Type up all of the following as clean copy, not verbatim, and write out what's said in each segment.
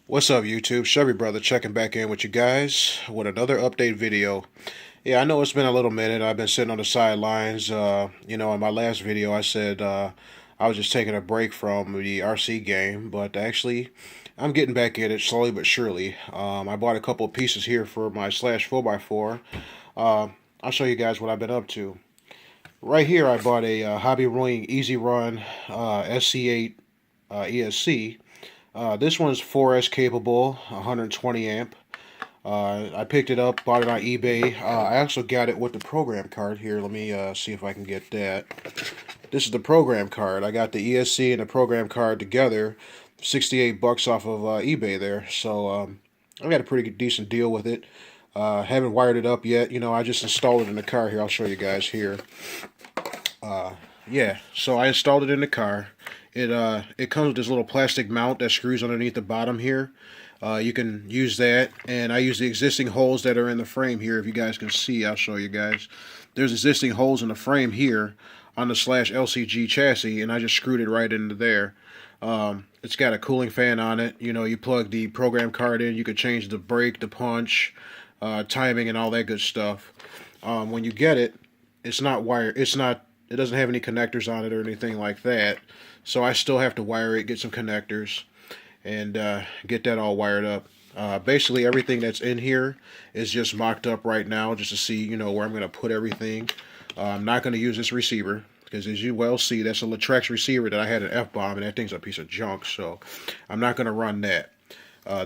What's up, YouTube? Chevybrotha checking back in with you guys with another update video. Yeah, I know it's been a little minute. I've been sitting on the sidelines. In my last video, I said I was just taking a break from the RC game, but actually, I'm getting back in it slowly but surely. I bought a couple of pieces here for my slash 4x4. I'll show you guys what I've been up to. Right here, I bought a Hobby Rowing Easy Run SC8 ESC. This one's 4S capable, 120 amp. I picked it up, bought it on eBay. I also got it with the program card here. Let me see if I can get that. This is the program card. I got the ESC and the program card together, 68 bucks off of eBay there. So I got a pretty decent deal with it. Haven't wired it up yet. I just installed it in the car here. I'll show you guys here. Yeah, so I installed it in the car. It comes with this little plastic mount that screws underneath the bottom here. You can use that, and I use the existing holes that are in the frame here. If you guys can see, I'll show you guys. There's existing holes in the frame here on the slash LCG chassis, and I just screwed it right into there. It's got a cooling fan on it. You plug the program card in. You could change the brake, the punch, timing, and all that good stuff. When you get it, it's not wired. It doesn't have any connectors on it or anything like that. So I still have to wire it, get some connectors, and get that all wired up. Basically, everything that's in here is just mocked up right now, just to see, where I'm going to put everything. I'm not going to use this receiver because, as you well see, that's a Latrex receiver that I had an F-bomb, and that thing's a piece of junk. So I'm not going to run that.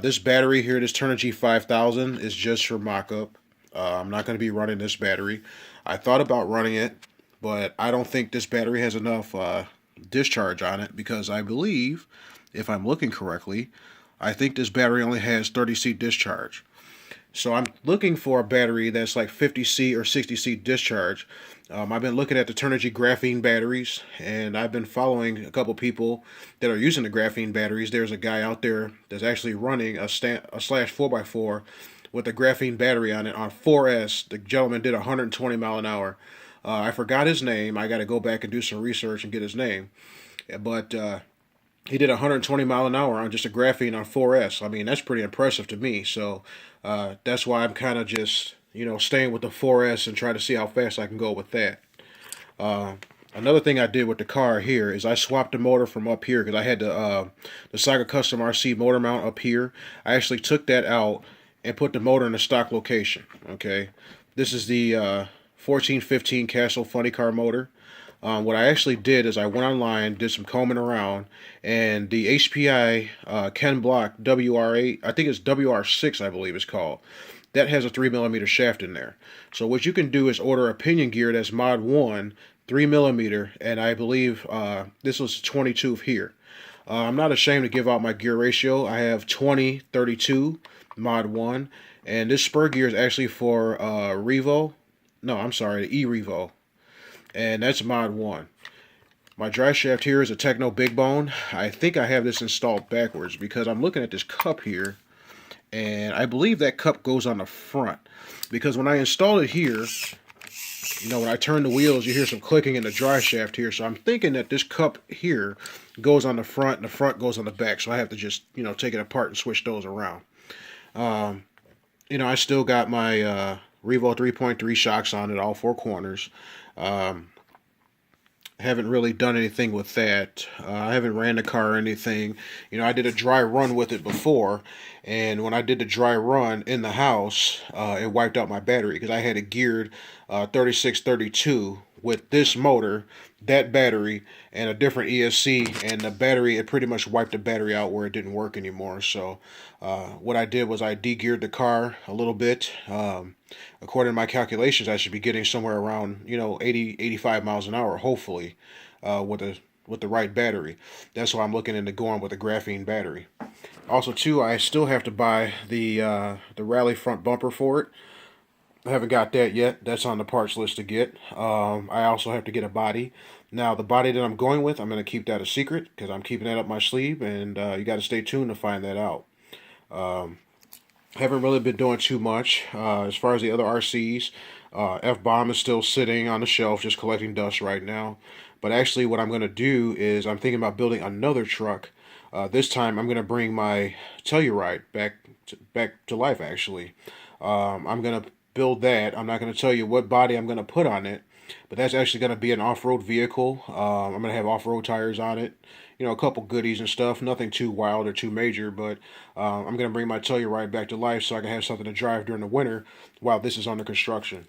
This battery here, this Turnigy 5000, is just for mock-up. I'm not going to be running this battery. I thought about running it, but I don't think this battery has enough discharge on it because I believe, if I'm looking correctly, I think this battery only has 30C discharge. So I'm looking for a battery that's like 50C or 60C discharge. I've been looking at the Turnigy graphene batteries, and I've been following a couple people that are using the graphene batteries. There's a guy out there that's actually running a slash 4x4 with a graphene battery on it on 4S. The gentleman did 120 mile an hour. I forgot his name. I got to go back and do some research and get his name. But he did 120 mile an hour on just a graphene on 4S. I mean, that's pretty impressive to me. So that's why I'm kind of just, staying with the 4S and trying to see how fast I can go with that. Another thing I did with the car here is I swapped the motor from up here because I had the Saga Custom RC motor mount up here. I actually took that out and put the motor in the stock location. Okay, this is the 1415 Castle Funny Car motor. What I actually did is I went online, did some combing around, and the HPI Ken Block WR8, I think it's WR6, I believe it's called, that has a 3mm shaft in there. So what you can do is order a pinion gear that's Mod 1, 3mm, and I believe this was 22 here. I'm not ashamed to give out my gear ratio. I have 20-32 Mod 1, and this spur gear is actually for Revo. No, I'm sorry, the E-Revo, and that's Mod 1. My drive shaft here is a Techno Big Bone. I think I have this installed backwards because I'm looking at this cup here, and I believe that cup goes on the front. Because when I installed it here, when I turn the wheels, you hear some clicking in the drive shaft here. So I'm thinking that this cup here goes on the front, and the front goes on the back. So I have to just, take it apart and switch those around. I still got my Revo 3.3 shocks on it, all four corners. Haven't really done anything with that. I haven't ran the car or anything. I did a dry run with it before, and when I did the dry run in the house, it wiped out my battery because I had it geared 3632 with this motor, that battery, and a different ESC, and the battery, it pretty much wiped the battery out where it didn't work anymore. So what I did was I de-geared the car a little bit. According to my calculations, I should be getting somewhere around 80, 85 miles an hour, hopefully, with the right battery. That's why I'm looking into going with a graphene battery. Also, too, I still have to buy the rally front bumper for it. I haven't got that yet. That's on the parts list to get. I also have to get a body. Now, the body that I'm going with, I'm going to keep that a secret because I'm keeping that up my sleeve, and you got to stay tuned to find that out. Haven't really been doing too much as far as the other RCs. F-Bomb is still sitting on the shelf just collecting dust right now. But actually what I'm going to do is I'm thinking about building another truck This time I'm going to bring my Telluride back to life, actually. I'm going to build that. I'm not going to tell you what body I'm going to put on it, but that's actually going to be an off-road vehicle. I'm going to have off-road tires on it, a couple goodies and stuff. Nothing too wild or too major, but I'm going to bring my Telluride back to life so I can have something to drive during the winter while this is under construction.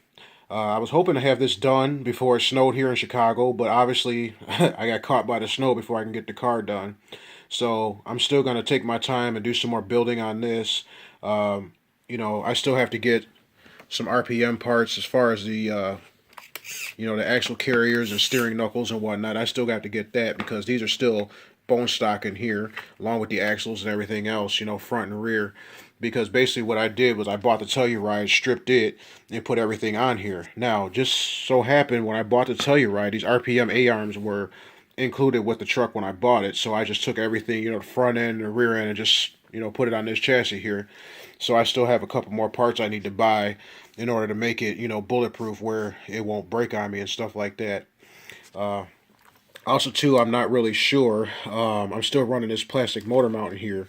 I was hoping to have this done before it snowed here in Chicago, but obviously I got caught by the snow before I can get the car done. So I'm still going to take my time and do some more building on this. I still have to get some RPM parts as far as the axle carriers and steering knuckles and whatnot. I still got to get that because these are still bone stock in here, along with the axles and everything else, front and rear. Because basically what I did was I bought the Telluride, stripped it, and put everything on here. Now, just so happened when I bought the Telluride, these RPM A-arms were included with the truck when I bought it. So I just took everything, the front end and the rear end, and just, put it on this chassis here. So I still have a couple more parts I need to buy in order to make it, bulletproof where it won't break on me and stuff like that. Also, too, I'm not really sure. I'm still running this plastic motor mount in here.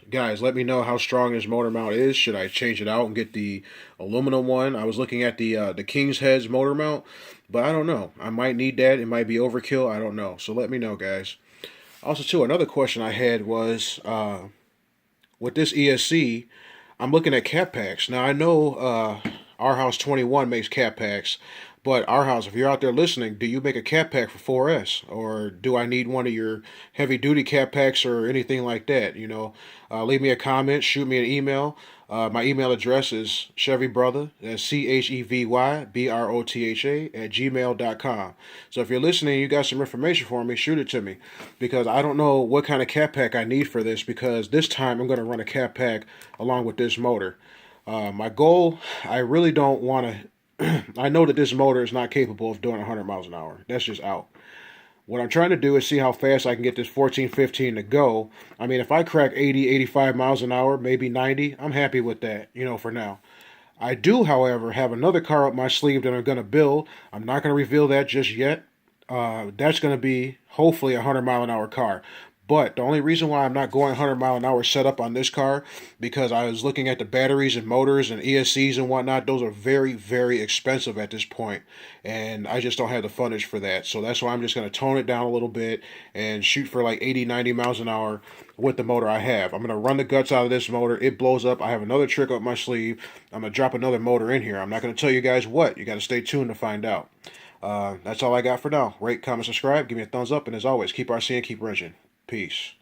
Guys, let me know how strong this motor mount is. Should I change it out and get the aluminum one? I was looking at the King's Heads motor mount, but I don't know. I might need that. It might be overkill. I don't know. So let me know, guys. Also, too, another question I had was with this ESC, I'm looking at cap packs. Now, I know Our House 21 makes cap packs, but Our House, if you're out there listening, do you make a cap pack for 4S? Or do I need one of your heavy duty cap packs or anything like that? Leave me a comment, shoot me an email. My email address is Chevybrotha, that's ChevyBrotha @gmail.com. So if you're listening, you got some information for me, shoot it to me. Because I don't know what kind of cap pack I need for this, because this time I'm going to run a cap pack along with this motor. My goal, I really don't want to. I know that this motor is not capable of doing 100 miles an hour. That's just out. What I'm trying to do is see how fast I can get this 1415 to go. I mean, if I crack 80, 85 miles an hour, maybe 90, I'm happy with that, for now. I do, however, have another car up my sleeve that I'm going to build. I'm not going to reveal that just yet. That's going to be, hopefully, a 100-mile-an-hour car. But the only reason why I'm not going 100-mile-an-hour setup on this car, because I was looking at the batteries and motors and ESCs and whatnot. Those are very, very expensive at this point, and I just don't have the fundage for that. So that's why I'm just going to tone it down a little bit and shoot for like 80, 90 miles an hour with the motor I have. I'm going to run the guts out of this motor. It blows up. I have another trick up my sleeve. I'm going to drop another motor in here. I'm not going to tell you guys what. You got to stay tuned to find out. That's all I got for now. Rate, comment, subscribe. Give me a thumbs up. And as always, keep RCing, keep wrenching. Peace.